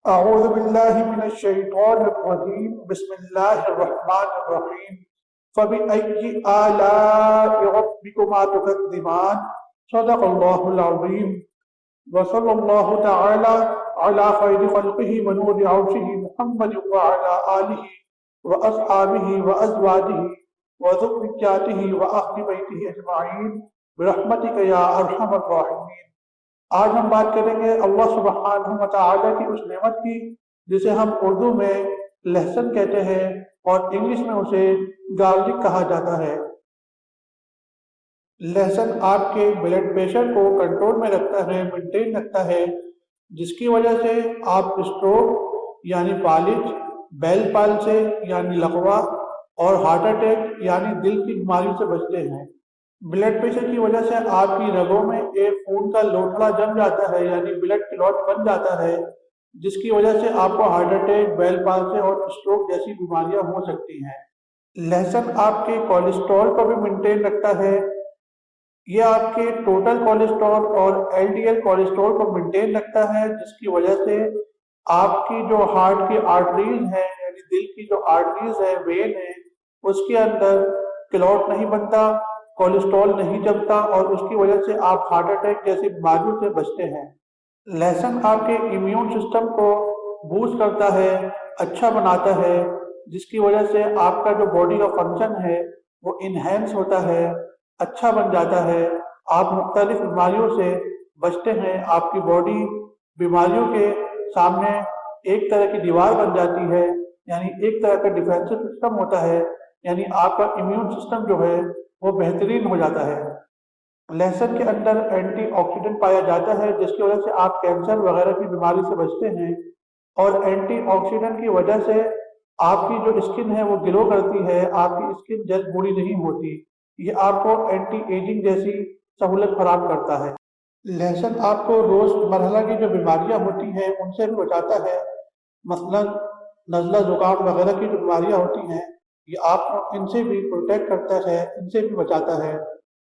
أعوذ بالله من الشيطان الرجيم بسم الله الرحمن الرحيم فبأي آلاء ربكما تكذبان صدق الله العظيم وصلى الله تعالى على خير خلقه ونور عرشه محمد وعلى آله وأصحابه وأزواجه وذرياته وأهل بيته أجمعين برحمتك يا أرحم الراحمين۔ آج ہم بات کریں گے اللہ سبحانہ و تعالیٰ کی اس نعمت کی جسے ہم اردو میں لہسن کہتے ہیں اور انگلش میں اسے گارلک کہا جاتا ہے۔ لہسن آپ کے بلڈ پریشر کو کنٹرول میں رکھتا ہے، مینٹین رکھتا ہے، جس کی وجہ سے آپ اسٹروک یعنی فالج، بیل پالسے یعنی لقوہ اور ہارٹ اٹیک یعنی دل کی بیماری سے بچتے ہیں۔ بلڈ پریشر کی وجہ سے آپ کی رگوں میں ایک خون کا لوتھڑا جم جاتا ہے یعنی بلڈ کلوٹ بن جاتا ہے، جس کی وجہ سے آپ کو ہارٹ اٹیک، بیل پالسے اور اسٹروک جیسی بیماریاں ہو سکتی ہیں۔ لہسن آپ کے کولیسٹرول کو بھی مینٹین رکھتا ہے، یہ آپ کے ٹوٹل کولیسٹرول اور ایل ڈی ایل کولیسٹرول کو مینٹین رکھتا ہے، جس کی وجہ سے آپ کی جو ہارٹ کی آرٹریز ہیں یعنی دل کی جو آرٹریز ہے، وین ہے، اس کے اندر کلوٹ نہیں بنتا، کولیسٹرول نہیں جمتا اور اس کی وجہ سے آپ ہارٹ اٹیک جیسی بیماریوں سے بچتے ہیں۔ لہسن آپ کے امیون سسٹم کو بوسٹ کرتا ہے، اچھا بناتا ہے، جس کی وجہ سے آپ کا جو باڈی کا فنکشن ہے وہ انہینس ہوتا ہے، اچھا بن جاتا ہے، آپ مختلف بیماریوں سے بچتے ہیں، آپ کی باڈی بیماریوں کے سامنے ایک طرح کی دیوار بن جاتی ہے، یعنی ایک طرح کا ڈیفینسو سسٹم ہوتا ہے، یعنی آپ کا امیون سسٹم جو ہے وہ بہترین ہو جاتا ہے۔ لہسن کے اندر اینٹی آکسیڈنٹ پایا جاتا ہے، جس کی وجہ سے آپ کینسر وغیرہ کی بیماری سے بچتے ہیں، اور اینٹی آکسیڈنٹ کی وجہ سے آپ کی جو اسکن ہے وہ گلو کرتی ہے، آپ کی اسکن جلد بوڑھی نہیں ہوتی، یہ آپ کو اینٹی ایجنگ جیسی سہولت فراہم کرتا ہے۔ لہسن آپ کو روز مرحلہ کی جو بیماریاں ہوتی ہیں ان سے بھی بچاتا ہے، مثلا نزلہ زکام وغیرہ کی جو بیماریاں ہوتی ہیں یہ آپ کو ان سے بھی پروٹیکٹ کرتا ہے، ان سے بھی بچاتا ہے۔